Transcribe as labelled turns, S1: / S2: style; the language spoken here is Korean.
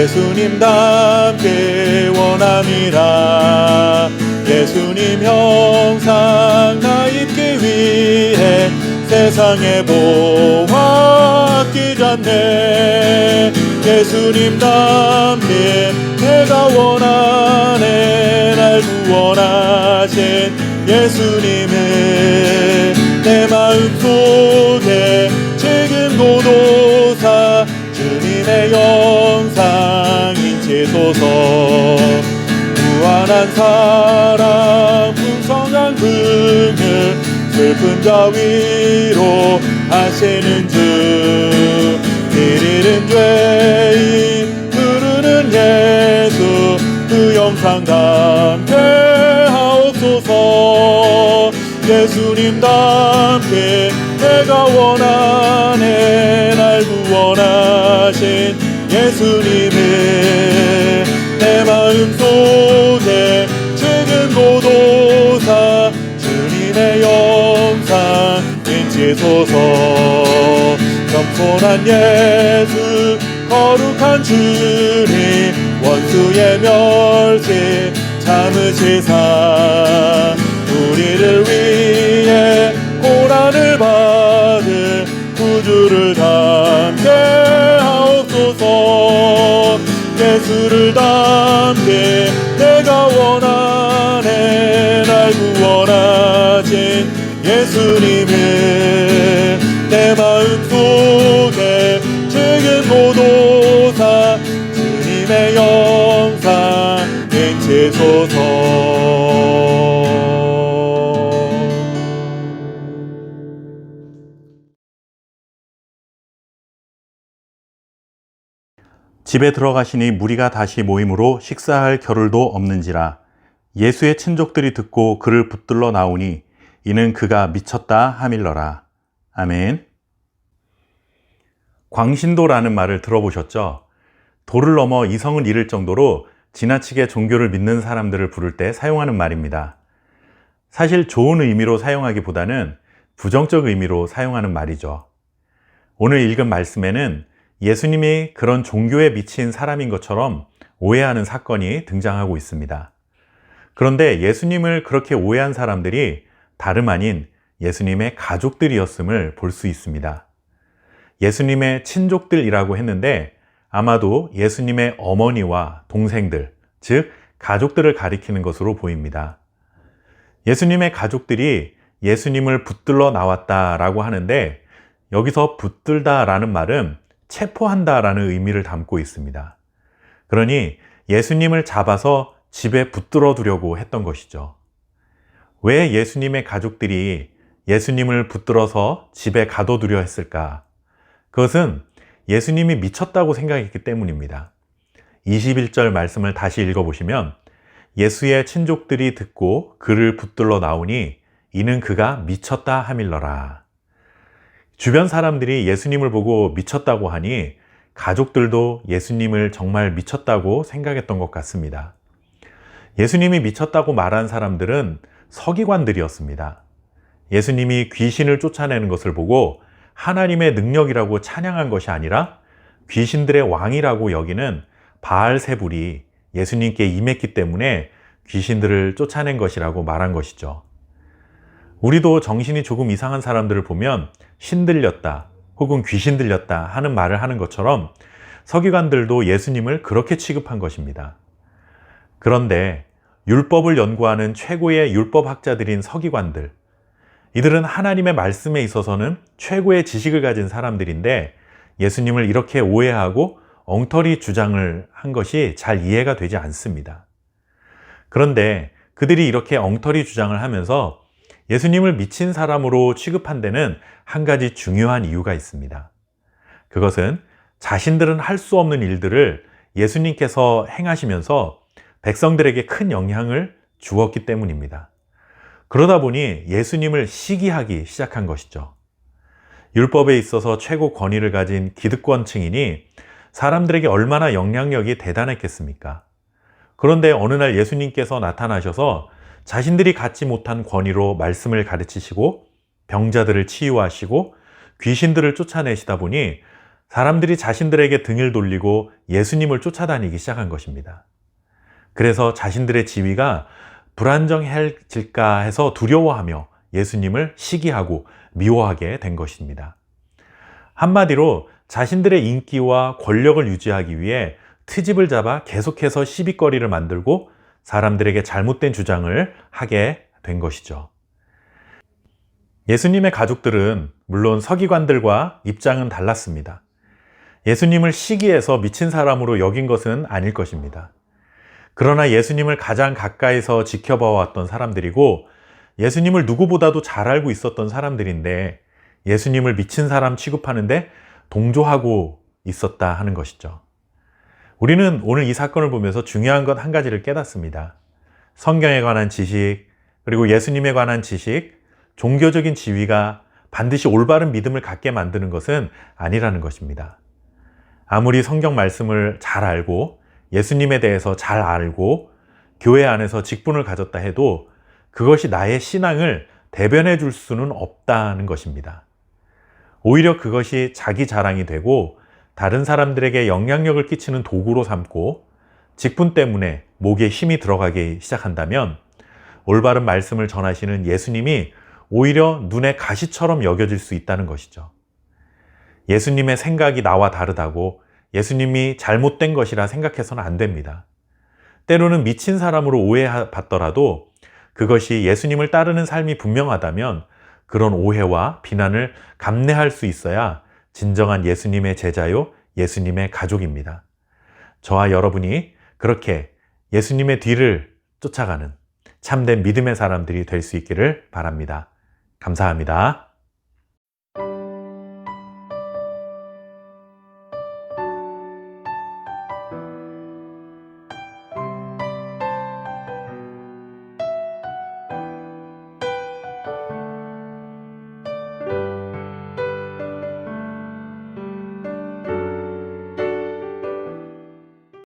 S1: 예수님답게 원함이라. 예수님 형상 나 입기 위해 세상에 보아 아끼잖네. 예수님답게 내가 원하네. 날 구원하신 예수님을 내 마음속에 지금 고도사 주님의 영상 인치소서. 무한한 사랑 풍성한 긍휼 슬픈 자 위로 하시는 주. 길 잃은 죄인 부르는 예수 그 영상 담게 하옵소서. 예수님답게 내가 원하네. 날 구원하신 예수님을 내 마음속에 지금 고도사 주님의 영상 인치소서. 겸손한 예수 거룩한 주님 원수의 멸시 참으시사 우리를 위해 고난을 받을 구주를 담게 하옵소서. 예수를 담게 내가 원하네. 날 구원하신 예수님을 내 마음속에 지금 고도사 주님의 영상 인치소서.
S2: 집에 들어가시니 무리가 다시 모임으로 식사할 겨를도 없는지라. 예수의 친족들이 듣고 그를 붙들러 나오니 이는 그가 미쳤다 하밀러라. 아멘. 광신도라는 말을 들어보셨죠? 도를 넘어 이성을 잃을 정도로 지나치게 종교를 믿는 사람들을 부를 때 사용하는 말입니다. 사실 좋은 의미로 사용하기보다는 부정적 의미로 사용하는 말이죠. 오늘 읽은 말씀에는 예수님이 그런 종교에 미친 사람인 것처럼 오해하는 사건이 등장하고 있습니다. 그런데 예수님을 그렇게 오해한 사람들이 다름 아닌 예수님의 가족들이었음을 볼 수 있습니다. 예수님의 친족들이라고 했는데 아마도 예수님의 어머니와 동생들, 즉 가족들을 가리키는 것으로 보입니다. 예수님의 가족들이 예수님을 붙들러 나왔다라고 하는데 여기서 붙들다라는 말은 체포한다라는 의미를 담고 있습니다. 그러니 예수님을 잡아서 집에 붙들어 두려고 했던 것이죠. 왜 예수님의 가족들이 예수님을 붙들어서 집에 가둬두려 했을까? 그것은 예수님이 미쳤다고 생각했기 때문입니다. 21절 말씀을 다시 읽어보시면 예수의 친족들이 듣고 그를 붙들러 나오니 이는 그가 미쳤다 하밀러라. 주변 사람들이 예수님을 보고 미쳤다고 하니 가족들도 예수님을 정말 미쳤다고 생각했던 것 같습니다. 예수님이 미쳤다고 말한 사람들은 서기관들이었습니다. 예수님이 귀신을 쫓아내는 것을 보고 하나님의 능력이라고 찬양한 것이 아니라 귀신들의 왕이라고 여기는 바알세불이 예수님께 임했기 때문에 귀신들을 쫓아낸 것이라고 말한 것이죠. 우리도 정신이 조금 이상한 사람들을 보면 신 들렸다 혹은 귀신 들렸다 하는 말을 하는 것처럼 서기관들도 예수님을 그렇게 취급한 것입니다. 그런데 율법을 연구하는 최고의 율법학자들인 서기관들, 이들은 하나님의 말씀에 있어서는 최고의 지식을 가진 사람들인데 예수님을 이렇게 오해하고 엉터리 주장을 한 것이 잘 이해가 되지 않습니다. 그런데 그들이 이렇게 엉터리 주장을 하면서 예수님을 미친 사람으로 취급한 데는 한 가지 중요한 이유가 있습니다. 그것은 자신들은 할 수 없는 일들을 예수님께서 행하시면서 백성들에게 큰 영향을 주었기 때문입니다. 그러다 보니 예수님을 시기하기 시작한 것이죠. 율법에 있어서 최고 권위를 가진 기득권층이니 사람들에게 얼마나 영향력이 대단했겠습니까? 그런데 어느 날 예수님께서 나타나셔서 자신들이 갖지 못한 권위로 말씀을 가르치시고 병자들을 치유하시고 귀신들을 쫓아내시다 보니 사람들이 자신들에게 등을 돌리고 예수님을 쫓아다니기 시작한 것입니다. 그래서 자신들의 지위가 불안정해질까 해서 두려워하며 예수님을 시기하고 미워하게 된 것입니다. 한마디로 자신들의 인기와 권력을 유지하기 위해 트집을 잡아 계속해서 시비거리를 만들고 사람들에게 잘못된 주장을 하게 된 것이죠. 예수님의 가족들은 물론 서기관들과 입장은 달랐습니다. 예수님을 시기해서 미친 사람으로 여긴 것은 아닐 것입니다. 그러나 예수님을 가장 가까이서 지켜봐 왔던 사람들이고 예수님을 누구보다도 잘 알고 있었던 사람들인데 예수님을 미친 사람 취급하는데 동조하고 있었다 하는 것이죠. 우리는 오늘 이 사건을 보면서 중요한 것 한 가지를 깨닫습니다. 성경에 관한 지식, 그리고 예수님에 관한 지식, 종교적인 지위가 반드시 올바른 믿음을 갖게 만드는 것은 아니라는 것입니다. 아무리 성경 말씀을 잘 알고 예수님에 대해서 잘 알고 교회 안에서 직분을 가졌다 해도 그것이 나의 신앙을 대변해 줄 수는 없다는 것입니다. 오히려 그것이 자기 자랑이 되고 다른 사람들에게 영향력을 끼치는 도구로 삼고 직분 때문에 목에 힘이 들어가기 시작한다면 올바른 말씀을 전하시는 예수님이 오히려 눈에 가시처럼 여겨질 수 있다는 것이죠. 예수님의 생각이 나와 다르다고 예수님이 잘못된 것이라 생각해서는 안 됩니다. 때로는 미친 사람으로 오해받더라도 그것이 예수님을 따르는 삶이 분명하다면 그런 오해와 비난을 감내할 수 있어야 진정한 예수님의 제자요, 예수님의 가족입니다. 저와 여러분이 그렇게 예수님의 뒤를 쫓아가는 참된 믿음의 사람들이 될 수 있기를 바랍니다. 감사합니다.